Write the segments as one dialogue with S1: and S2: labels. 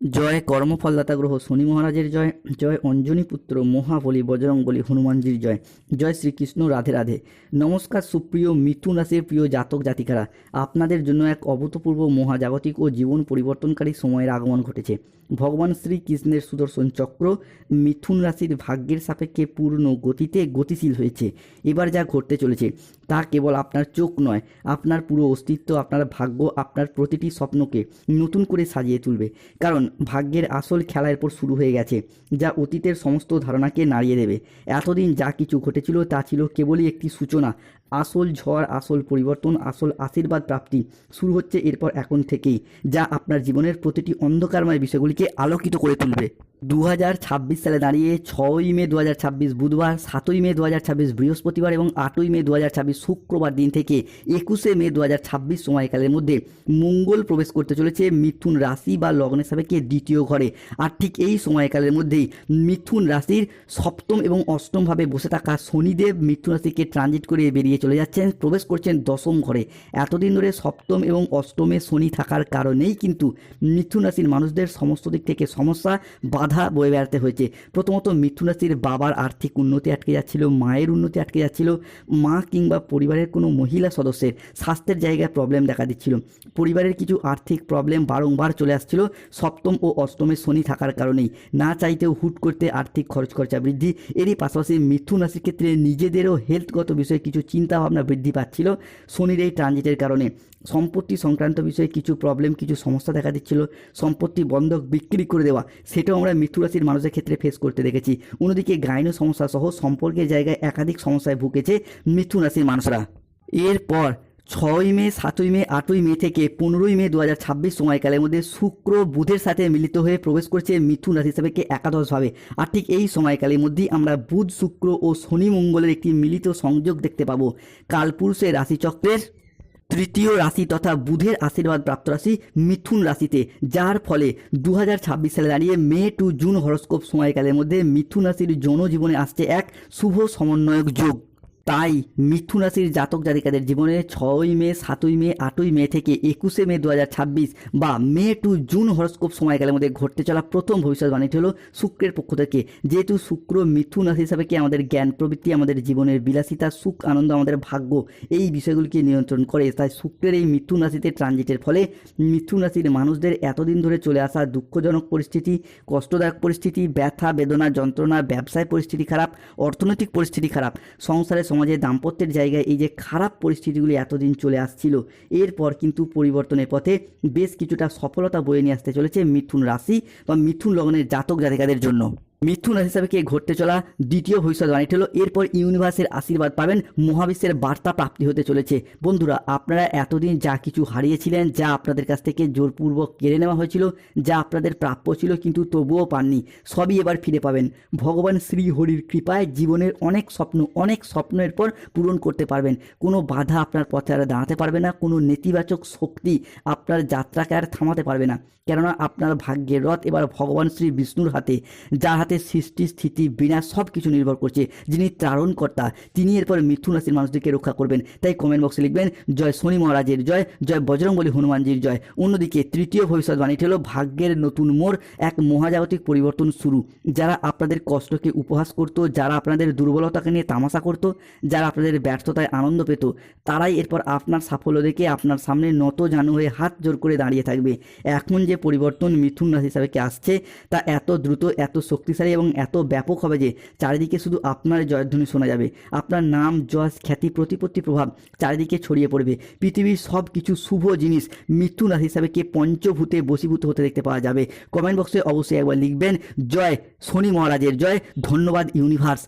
S1: জয় কর্মফলদাতা গ্রহ শনি মহারাজের জয়। জয় অঞ্জনী পুত্র মহাবলী বজরংবলী হনুমানজির জয়। জয় শ্রীকৃষ্ণ, রাধে রাধে। নমস্কার সুপ্রিয় মিথুন রাশির প্রিয় জাতক জাতিকারা, আপনাদের জন্য এক অভূতপূর্ব মহাজাগতিক ও জীবন পরিবর্তনকারী সময়ের আগমন ঘটেছে। ভগবান শ্রীকৃষ্ণের সুদর্শন চক্র মিথুন রাশির ভাগ্যের সাপেক্ষে পূর্ণ গতিতে গতিশীল হয়েছে। এবার যা ঘটতে চলেছে তা কেবল আপনার চোখ নয়, আপনার পুরো অস্তিত্ব, আপনার ভাগ্য, আপনার প্রতিটি স্বপ্নকে নতুন করে সাজিয়ে তুলবে। কারণ ভাগ্যের আসল খেলা এরপর শুরু হয়ে গেছে, যা অতীতের সমস্ত ধারণাকে নাড়িয়ে দেবে। এতদিন যা কিছু ঘটেছিল তা ছিল কেবলই একটি সূচনা। আসল ঝড়, আসল পরিবর্তন, আসল আশীর্বাদ প্রাপ্তি শুরু হচ্ছে এরপর এখন থেকেই, যা আপনার জীবনের প্রতিটি অন্ধকারময় বিষয়গুলিকে আলোকিত করে তুলবে। 2026 সালে দাঁড়িয়ে 6ই মে 2026 বুধবার, 7ই মে 2026 বৃহস্পতিবার এবং 8ই মে 2026 শুক্রবার দিন থেকে 21শে মে 2026 সময়কালের মধ্যে মঙ্গল প্রবেশ করতে চলেছে মিথুন রাশি বা লগ্নের সাপেক্ষে দ্বিতীয় ঘরে। আর ঠিক এই সময়কালের মধ্যেই মিথুন রাশির সপ্তম এবং অষ্টম ভাবে বসে থাকা শনিদেব মিথুন রাশিকে ট্রানজিট করে বেরিয়ে চলে যাচ্ছেন, প্রবেশ করছেন দশম ঘরে। এতদিন ধরে সপ্তম এবং অষ্টমে শনি থাকার কারণেই কিন্তু মিথুন রাশির মানুষদের সমস্ত দিক থেকে সমস্যা, বাধা বয়ে বেড়াতে হয়েছে। প্রথমত মিথুন রাশির বাবার আর্থিক উন্নতি আটকে যাচ্ছিল, মায়ের উন্নতি আটকে যাচ্ছিল, মা কিংবা পরিবারের কোনো মহিলা সদস্যের স্বাস্থ্যের জায়গায় প্রবলেম দেখা দিচ্ছিল, পরিবারের কিছু আর্থিক প্রবলেম বারংবার চলে আসছিল সপ্তম ও অষ্টমে শনি থাকার কারণেই। না চাইতেও হুট করতে আর্থিক খরচা বৃদ্ধি। এরই পাশাপাশি মিথুন রাশির ক্ষেত্রে নিজেদেরও হেলথগত বিষয়ে কিছু চিন্তাভাবনা বৃদ্ধি পাচ্ছিল শনির এই ট্রানজিটের কারণে। সম্পত্তি সংক্রান্ত বিষয়ে কিছু প্রবলেম, কিছু সমস্যা দেখা দিচ্ছিল। সম্পত্তি বন্ধক বিক্রি করে দেওয়া, সেটাও আমরা মিথুন রাশির মানুষের ক্ষেত্রে ফেস করতে দেখেছি। অন্যদিকে গাইন সমস্যা সহ সম্পর্কের জায়গায় একাধিক সমস্যায় ভুগেছে মিথুন রাশির মানুষরা। এরপর 6ই মে, 7ই মে, 8ই মে থেকে 15ই মে 2026 সময়কালের মধ্যে শুক্র বুধের সাথে মিলিত হয়ে প্রবেশ করছে মিথুন রাশি সাপেক্ষে একাদশভাবে। আর ঠিক এই সময়কালের মধ্যেই আমরা বুধ, শুক্র ও শনি মঙ্গলের একটি মিলিত সংযোগ দেখতে পাবো। কালপুরুষের রাশিচক্রের তৃতীয় রাশি তথা বুধের আশীর্বাদ প্রাপ্ত রাশি মিথুন রাশিতে, যার ফলে 2026 সালে দাঁড়িয়ে মে টু জুন হরস্কোপ সময়কালের মধ্যে মিথুন রাশির যৌন জীবনে আসছে এক শুভ সমন্বয়ক যোগ। তাই মিথুন রাশির জাতক জাতিকাদের জীবনে 6ই মে, 7ই মে, 8ই মে থেকে 21শে মে 2026 বা মে টু জুন হরস্কোপ সময়কালের মধ্যে ঘটতে চলা প্রথম ভবিষ্যৎবাণীটি হলো শুক্রের পক্ষ থেকে। যেহেতু শুক্র মিথুন রাশি হিসাবে কি আমাদের জ্ঞান প্রবৃত্তি, আমাদের জীবনের বিলাসিতা, সুখ আনন্দ, আমাদের ভাগ্য, এই বিষয়গুলিকে নিয়ন্ত্রণ করে, তাই শুক্রের এই মিথুন রাশিতে ট্রানজিটের ফলে মিথুন রাশির মানুষদের এতদিন ধরে চলে আসা দুঃখজনক পরিস্থিতি, কষ্টদায়ক পরিস্থিতি, ব্যথা বেদনা যন্ত্রণা, ব্যবসায় পরিস্থিতি খারাপ, অর্থনৈতিক পরিস্থিতি খারাপ, সংসারে সমাজে দাম্পত্যের জায়গায় এই যে খারাপ পরিস্থিতিগুলি এতদিন চলে আসছিল, এরপর কিন্তু পরিবর্তনের পথে বেশ কিছুটা সফলতা বয়ে নিয়ে আসতে চলেছে মিথুন রাশি বা মিথুন লগ্নের জাতক জাতিকাদের জন্য। মিথুন রাশি হিসাবে কে ঘটতে চলা দ্বিতীয় ভবিষ্যৎবাণীটি হলো এরপর ইউনিভার্সের আশীর্বাদ পাবেন, মহাবিশ্বের বার্তা প্রাপ্তি হতে চলেছে। বন্ধুরা, আপনারা এতদিন যা কিছু হারিয়েছিলেন, যা আপনাদের কাছ থেকে জোরপূর্বক কেড়ে নেওয়া হয়েছিল, যা আপনাদের প্রাপ্য ছিল কিন্তু তবুও পাননি, সবই এবার ফিরে পাবেন। ভগবান শ্রী হরির কৃপায় জীবনের অনেক স্বপ্ন এরপর পূরণ করতে পারবেন। কোনো বাধা আপনার পথে আর দাঁড়াতে পারবে না, কোনো নেতিবাচক শক্তি আপনার যাত্রাকে আর থামাতে পারবে না। কেননা আপনার ভাগ্যের রথ এবার ভগবান শ্রী বিষ্ণুর হাতে, যার হাতে সৃষ্টি স্থিতি বিনাশ সব কিছু নির্ভর করছে, যিনি ত্রারণকর্তা, তিনি এরপর মিথুন রাশির মানুষদেরকে রক্ষা করবেন। তাই কমেন্ট বক্সে লিখবেন জয় শনি মহারাজের জয়, জয় বজরংবলী হনুমানজির জয়। অন্যদিকে তৃতীয় ভবিষ্যৎবাণীটি হলো ভাগ্যের নতুন মোড়, এক মহাজাগতিক পরিবর্তন শুরু। যারা আপনাদের কষ্টকে উপহাস করত, যারা আপনাদের দুর্বলতাকে নিয়ে তামাশা করত, যারা আপনাদের ব্যর্থতায় আনন্দ পেত, তারাই এরপর আপনার সাফল্য দেখে আপনার সামনে নত জানু হয়ে হাত জোর করে দাঁড়িয়ে থাকবে। এখন যে পরিবর্তন মিথুন রাশি হিসাবে আসছে তা এত দ্রুত, এত শক্তিশালী এবং এত ব্যাপক হবে যে চারিদিকে শুধু আপনার জয়ধ্বনি শোনা যাবে। আপনার নাম, যশ, খ্যাতি, প্রতিপত্তি, প্রভাব চারিদিকে ছড়িয়ে পড়বে। পৃথিবীর সব কিছু শুভ জিনিস মিথুন রাশি হিসাবে পঞ্চভূতে বশীভূত হতে দেখতে পাওয়া যাবে। কমেন্ট বক্সে অবশ্যই একবার লিখবেন জয় শনি মহারাজের জয়। ধন্যবাদ ইউনিভার্স।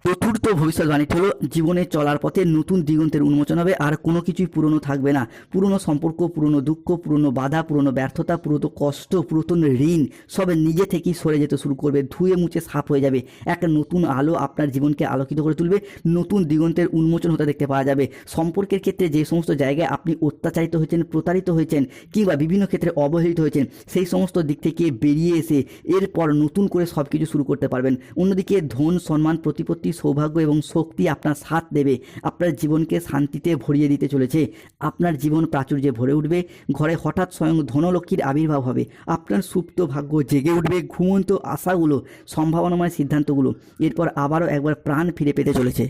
S1: চতুর্থ ভবিষ্যৎবাণীটি হলো জীবনে চলার পথে নতুন দিগন্তের উন্মোচন হবে, আর কোনো কিছুই পুরনো থাকবে না। পুরনো সম্পর্ক, পুরনো দুঃখ, পুরনো বাধা, পুরনো ব্যর্থতা, পুরনো কষ্ট, পুরাতন ঋণ সব নিজে থেকেই সরে যেতে শুরু করবে, ধুয়ে মুছে সাফ হয়ে যাবে। একটা নতুন আলো আপনার জীবনকে আলোকিত করে তুলবে, নতুন দিগন্তের উন্মোচন হতে দেখতে পাওয়া যাবে। সম্পর্কের ক্ষেত্রে যে সমস্ত জায়গায় আপনি অত্যাচারিত হয়েছেন, প্রতারিত হয়েছেন কিংবা বিভিন্ন ক্ষেত্রে অবহেলিত হয়েছেন, সেই সমস্ত দিক থেকে বেরিয়ে এসে এরপর নতুন করে সব কিছু শুরু করতে পারবেন। অন্যদিকে ধন, সম্মান, প্রতিপত্তি, সৌভাগ্য এবং শক্তি আপনার সাথ দেবে। আপনার জীবনকে শান্তিতে ভরিয়ে দিতে চলেছে। আপনার জীবন প্রাচুর্যে ভরে উঠবে। ঘরে হঠাৎ স্বয়ং ধনলক্ষ্মীর আবির্ভাব হবে। আপনার সুপ্ত ভাগ্য জেগে উঠবে। ঘুমন্ত আশাগুলো, সম্ভাবনাময় সিদ্ধান্তগুলো এরপর আবারও একবার প্রাণ ফিরে পেতে চলেছে।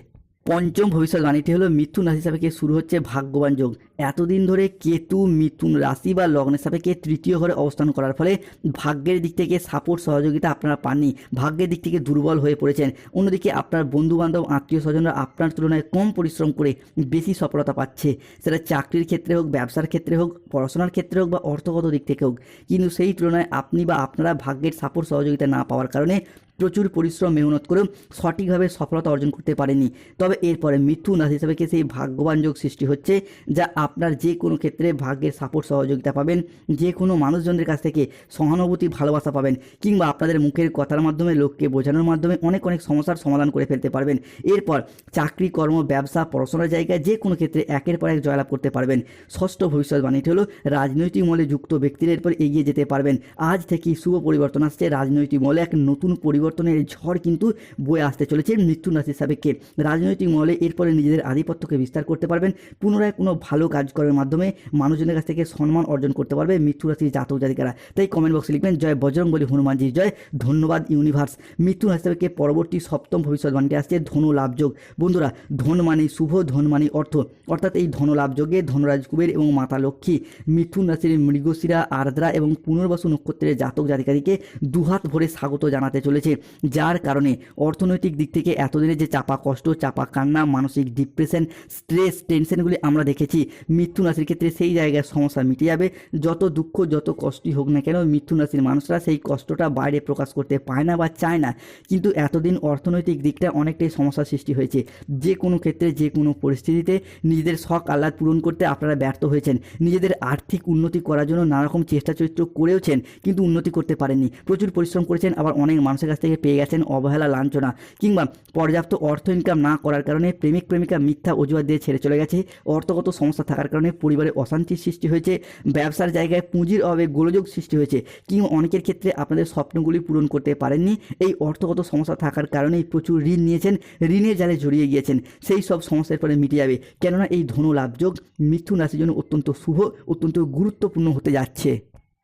S1: পঞ্চম ভবিষ্যৎবাণীটি হলো মিথুন রাশি সাপেক্ষে শুরু হচ্ছে ভাগ্যবান যোগ। এতদিন ধরে কেতু মিথুন রাশি বা লগ্নের সাপেক্ষে তৃতীয় ঘরে অবস্থান করার ফলে ভাগ্যের দিক থেকে সাপোর্ট সহযোগিতা আপনারা পাননি, ভাগ্যের দিক থেকে দুর্বল হয়ে পড়েছেন। অন্যদিকে আপনার বন্ধুবান্ধব আত্মীয় স্বজনরা আপনার তুলনায় কম পরিশ্রম করে বেশি সফলতা পাচ্ছে, সেটা চাকরির ক্ষেত্রে হোক, ব্যবসার ক্ষেত্রে হোক, পড়াশোনার ক্ষেত্রে হোক বা অর্থগত দিক থেকে হোক। কিন্তু সেই তুলনায় আপনি বা আপনারা ভাগ্যের সাপোর্ট সহযোগিতা না পাওয়ার কারণে প্রচুর পরিশ্রম মেহনত করেও সঠিকভাবে সফলতা অর্জন করতে পারেনি। তবে এরপরে মিথুন রাশি হিসাবে সেই ভাগ্যবান যোগ সৃষ্টি হচ্ছে, যা আপনার যে কোনো ক্ষেত্রে ভাগ্যের সাপোর্ট সহযোগিতা পাবেন, যে কোনো মানুষজনদের কাছ থেকে সহানুভূতি ভালোবাসা পাবেন, কিংবা আপনাদের মুখের কথার মাধ্যমে লোককে বোঝানোর মাধ্যমে অনেক সমস্যার সমাধান করে ফেলতে পারবেন। এরপর চাকরি, কর্ম, ব্যবসা, পড়াশোনার জায়গায় যে কোনো ক্ষেত্রে একের পর এক জয়লাভ করতে পারবেন। ষষ্ঠ ভবিষ্যৎবাণীটি হলো রাজনৈতিক মহলে যুক্ত ব্যক্তিরা এরপর এগিয়ে যেতে পারবেন। আজ থেকেই শুভ পরিবর্তন আসছে। রাজনৈতিক মহলে এক নতুন পরিবর্তনের ঝড় কিন্তু বয়ে আসতে চলেছে মিথুন রাশির সাপেক্ষে। রাজনৈতিক মহলে এরপরে নিজেদের আধিপত্যকে বিস্তার করতে পারবেন। পুনরায় কোনো ভালো কাজকর্মের মাধ্যমে মানুষজনের কাছ থেকে সম্মান অর্জন করতে পারবে মিথুন রাশির জাতক জাতিকারা। তাই কমেন্ট বক্সে লিখবেন জয় বজরংবলী হনুমানজির জয়। ধন্যবাদ ইউনিভার্স। মিথুন রাশি সাপেক্ষে পরবর্তী সপ্তম ভবিষ্যৎবাণীটি আসছে ধনু লাভ যোগ। বন্ধুরা, ধন মানি শুভ, ধন মানি অর্থ, অর্থাৎ এই ধন লাভ যোগে ধনরাজ কুবের এবং মাতা লক্ষ্মী মিথুন রাশির মৃগশিরা, আর্দ্রা এবং পুনর্বসু নক্ষত্রের জাতক জাতিকাদিকে দুহাত ভরে স্বাগত জানাতে চলেছে। যার কারণে অর্থনৈতিক দিক থেকে এতদিনে যে চাপা কষ্ট, চাপা কান্না, মানসিক ডিপ্রেশন, স্ট্রেস, টেনশনগুলি আমরা দেখেছি, মিথুন রাশির ক্ষেত্রে সেই জায়গায় সমস্যা মিটে যাবে। যত দুঃখ, যত কষ্টই হোক না কেন, মিথুন রাশির মানুষরা সেই কষ্টটা বাইরে প্রকাশ করতে পায় না বা চায় না। কিন্তু এতদিন অর্থনৈতিক দিকটা অনেকটাই সমস্যার সৃষ্টি হয়েছে। যে কোনো ক্ষেত্রে, যে কোনো পরিস্থিতিতে নিজেদের শখ আহ্লাদ পূরণ করতে আপনারা ব্যর্থ হয়েছেন। নিজেদের আর্থিক উন্নতি করার জন্য নানা রকম চেষ্টা চরিত্র করেওছেন, কিন্তু উন্নতি করতে পারেননি। প্রচুর পরিশ্রম করেছেন, আবার অনেক মানুষের কাছ থেকে পেয়ে গেছেন অবহেলা, লাঞ্ছনা, কিংবা পর্যাপ্ত অর্থ ইনকাম না করার কারণে প্রেমিক প্রেমিকা মিথ্যা অজুহাত দিয়ে ছেড়ে চলে গেছে। অর্থগত সমস্যা থাকার কারণে পরিবারে অশান্তির সৃষ্টি হয়েছে। ব্যবসার জায়গায় পুঁজির অভাবে গোলযোগ সৃষ্টি হয়েছে, কিংবা অনেকের ক্ষেত্রে আপনাদের স্বপ্নগুলি পূরণ করতে পারেননি। এই অর্থগত সমস্যা থাকার কারণেই প্রচুর ঋণ নিয়েছেন, ঋণের জালে জড়িয়ে গিয়েছেন। সেই সব সমস্যার পরে মিটে যাবে, কেননা এই ধনু লাভ যোগ মিথুন রাশির জন্য অত্যন্ত শুভ, অত্যন্ত গুরুত্বপূর্ণ হতে যাচ্ছে।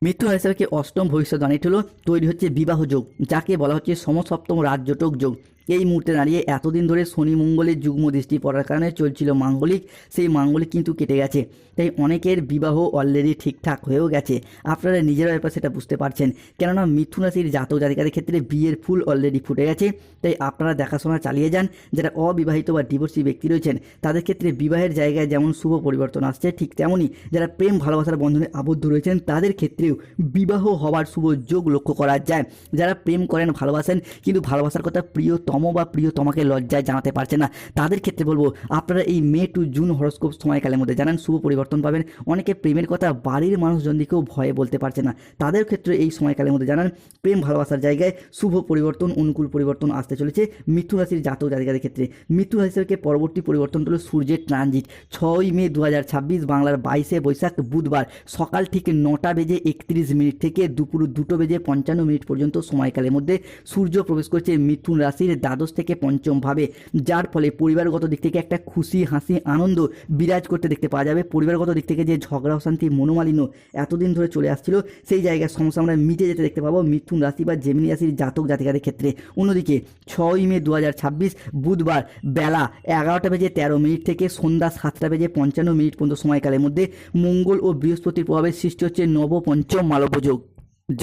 S1: মিথুন রাশি থেকে অষ্টম ভবিষ্যৎবাণীটি হলো তৈরি হচ্ছে বিবাহ যোগ, যাকে বলা হচ্ছে সমসপ্তম রাজযোটক যোগ। এই মুহূর্তে দাঁড়িয়ে এতদিন ধরে শনি মঙ্গলের যুগ্ম দৃষ্টি পড়ার কারণে চলছিল মাঙ্গলিক, সেই মাঙ্গলিক কিন্তু কেটে গেছে। তাই অনেকের বিবাহ অলরেডি ঠিকঠাক হয়েও গেছে। আপনারা নিজেরাও এরপর সেটা বুঝতে পারছেন, কেননা মিথুন রাশির জাতক জাতিকাদের ক্ষেত্রে বিয়ের ফুল অলরেডি ফুটে গেছে। তাই আপনারা দেখাশোনা চালিয়ে যান। যারা অবিবাহিত বা ডিভোর্সি ব্যক্তি রয়েছেন, তাদের ক্ষেত্রে বিবাহের জায়গায় যেমন শুভ পরিবর্তন আসছে, ঠিক তেমনই যারা প্রেম ভালোবাসার বন্ধনে আবদ্ধ রয়েছেন, তাদের ক্ষেত্রেও বিবাহ হওয়ার শুভ যোগ লক্ষ্য করা যায়। যারা প্রেম করেন, ভালোবাসেন, কিন্তু ভালোবাসার কথা প্রিয়তম বা প্রিয়তমাকে লজ্জায় জানাতে পারছে না, তাদের ক্ষেত্রে বলবো আপনারা এই মে টু জুন হরস্কোপ সময়কালের মধ্যে জানান শুভ পরিবর্তন পাবেন। অনেকে প্রেমের কথা বাড়ির মানুষজনদিকেও ভয়ে বলতে পারছে না, তাদের ক্ষেত্রে এই সময়কালের মধ্যে জানান প্রেম ভালোবাসার জায়গায় শুভ পরিবর্তন, অনুকূল পরিবর্তন আসতে চলেছে মিথুন রাশির জাতক জাতিকাদের ক্ষেত্রে। মিথুন রাশি থেকে পরবর্তী পরিবর্তন হলো সূর্যের ট্রানজিট। 6ই মে 2026 বাংলার 22শে বৈশাখ বুধবার সকাল ঠিক 9টা বেজে 31 মিনিট থেকে দুপুর 2টো বেজে 55 মিনিট পর্যন্ত সময়কালের মধ্যে সূর্য প্রবেশ করছে মিথুন রাশির দ্বাদশ থেকে পঞ্চম ভাবে, যার ফলে পরিবারগত দিক থেকে একটা খুশি, হাসি, আনন্দ বিরাজ করতে দেখতে পাওয়া যাবে। পরিবারগত দিক থেকে যে ঝগড়া অশান্তি, মনোমালিন্য এতদিন ধরে চলে আসছিল, সেই জায়গায় সমস্যা আমরা মিটে যেতে দেখতে পাবো মিথুন রাশি বা জেমিনি রাশির জাতক জাতিকাদের ক্ষেত্রে। অন্যদিকে 6ই মে 2026 বুধবার বেলা 11টা বেজে 13 মিনিট থেকে সন্ধ্যা 7টা বেজে 55 মিনিট পর্যন্ত সময়কালের মধ্যে মঙ্গল ও বৃহস্পতির প্রভাবে সৃষ্টি হচ্ছে নবপঞ্চম মালব্য যোগ,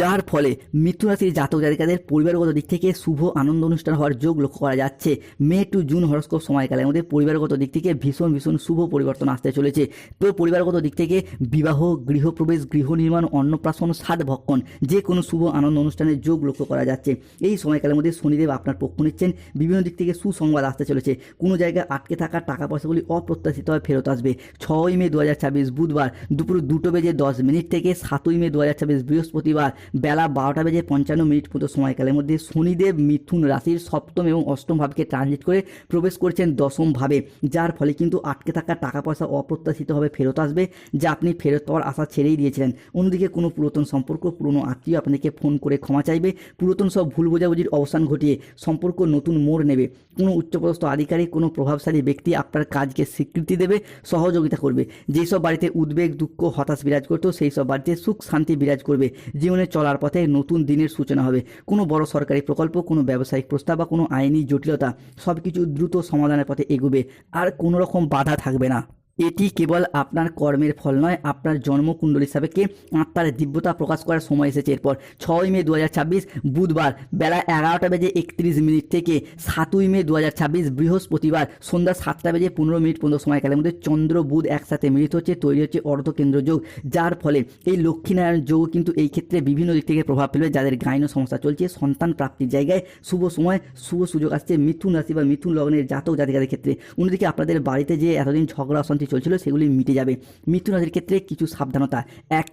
S1: যার ফলে মিথুন রাশির জাতক জাতিকাদের পরিবারগত দিক থেকে শুভ আনন্দ অনুষ্ঠান হওয়ার যোগ লক্ষ্য করা যাচ্ছে। মে টু জুন হরস্কোপ সময়কালের মধ্যে পরিবারগত দিক থেকে ভীষণ ভীষণ শুভ পরিবর্তন আসতে চলেছে। তো পরিবারগত দিক থেকে বিবাহ, গৃহপ্রবেশ, গৃহ নির্মাণ, অন্নপ্রাশন, সাত ভক্ষণ, যে কোনো শুভ আনন্দ অনুষ্ঠানের যোগ লক্ষ্য করা যাচ্ছে। এই সময়কালের মধ্যে শনিদেব আপনার পক্ষ নিচ্ছেন, বিভিন্ন দিক থেকে সুসংবাদ আসতে চলেছে। কোনো জায়গায় আটকে থাকা টাকা পয়সাগুলি অপ্রত্যাশিতভাবে ফেরত আসবে। 6ই মে 2026 বুধবার দুপুর 2টো বেজে 10 মিনিট থেকে 7ই মে 2026 বৃহস্পতিবার বেলা 12:55 পর্যন্ত সময়কালের মধ্যে শনিদেব মিথুন রাশির সপ্তম এবং অষ্টম ভাবকে ট্রানজিট করে প্রবেশ করছেন দশম ভাবে, যার ফলে কিন্তু আটকে থাকা টাকা পয়সা অপ্রত্যাশিতভাবে ফেরত আসবে, যা আপনি ফেরত পাওয়ার আশা ছেড়েই দিয়েছিলেন। অন্যদিকে কোনো পুরাতন সম্পর্ক, পুরনো আত্মীয় আপনাদেরকে ফোন করে ক্ষমা চাইবে, পুরাতন সব ভুল বোঝাবুঝির অবসান ঘটিয়ে সম্পর্ক নতুন মোড় নেবে। কোনো উচ্চপদস্থ আধিকারিক, কোনো প্রভাবশালী ব্যক্তি আপনার কাজকে স্বীকৃতি দেবে, সহযোগিতা করবে। যেসব বাড়িতে উদ্বেগ, দুঃখ, হতাশ বিরাজ করতো সেই সব বাড়িতে সুখ শান্তি বিরাজ করবে। জীবনে চলার পথে নতুন দিনের সূচনা হবে। কোনো বড় সরকারি প্রকল্প, কোনো ব্যবসায়িক প্রস্তাব বা কোনো আইনি জটিলতা সব কিছু দ্রুত সমাধানের পথে এগোবে, আর কোনো রকম বাধা থাকবে না। এটি কেবল আপনার কর্মের ফল নয়, আপনার জন্মকুণ্ডলী সাপেক্ষে আত্মার দিব্যতা প্রকাশ করার সময় এসেছে। এরপর 6ই মে 2026 বুধবার বেলা 11:31 থেকে 7ই মে 2026 বৃহস্পতিবার সন্ধ্যা 7:15 পর্যন্ত সময়কালের মধ্যে চন্দ্র বুধ একসাথে মিলিত হচ্ছে, তৈরি হচ্ছে অর্ধকেন্দ্র যোগ, যার ফলে এই লক্ষ্মীনারায়ণ যোগ কিন্তু এই ক্ষেত্রে বিভিন্ন দিক থেকে প্রভাব ফেলবে। যাদের গাইনো সমস্যা চলছে, সন্তান প্রাপ্তির জায়গায় শুভ সময়, শুভ সুযোগ আসছে মিথুন রাশি বা মিথুন লগ্নের জাতক জাতিকাদের ক্ষেত্রে। অন্যদিকে আপনাদের বাড়িতে যে এতদিন ঝগড়া অশান্তি চলছিল সেগুলি মিটে যাবে। মিথুন রাশির ক্ষেত্রে কিছু সাবধানতা: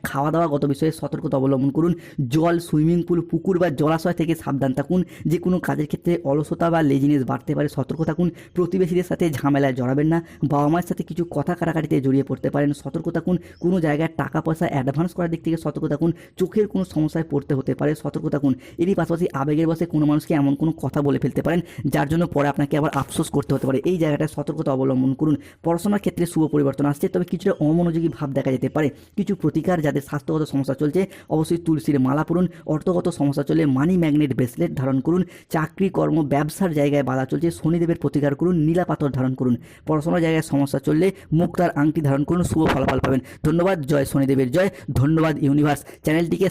S1: খাওয়া দাওয়াগত বিষয়ে সতর্কতা অবলম্বন করুন। জল, সুইমিং পুল, পুকুর বা জলাশয় থেকে সাবধান থাকুন। যে কোনো কাজের ক্ষেত্রে অলসতা বা লেজিনেস বাড়তে পারে, সতর্ক থাকুন। প্রতিবেশীদের সাথে ঝামেলায় জড়াবেন না। বাবা মায়ের সাথে কিছু কথা কাটাকাটিতে জড়িয়ে পড়তে পারেন, সতর্ক থাকুন। কোনো জায়গায় টাকা পয়সা অ্যাডভান্স করার দিক থেকে সতর্ক থাকুন। চোখের কোনো সমস্যায় পড়তে হতে পারে, সতর্ক থাকুন। এরই পাশাপাশি আবেগের বশে কোনো মানুষকে এমন কোনো কথা বলে ফেলতে পারেন যার জন্য পরে আপনাকে আবার আফসোস করতে হতে পারে। এই জায়গাটায় সতর্কতা অবলম্বন করুন। পড়াশোনার ক্ষেত্রে শুভ পরিবর্তন আসছে, তবে কিছুটা অমনোযোগী ভাব দেখা যেতে পারে। কিছু প্রতিকার: যাদের স্বাস্থ্যগত সমস্যা চলছে অবশ্যই তুলসীর মালা পরুন। অর্থগত সমস্যা চললে মানি ম্যাগনেট ব্রেসলেট ধারণ করুন। চাকরি, কর্ম, ব্যবসার জায়গায় বাধা চলছে শনিদেবের প্রতিকার করুন, নীলা পাথর ধারণ করুন। পড়াশোনার জায়গায় সমস্যা চললে মুক্তার আংটি ধারণ করুন, শুভ ফলাফল পাবেন। ধন্যবাদ। জয় শনিদেবের জয়। ধন্যবাদ ইউনিভার্স। চ্যানেলটিকে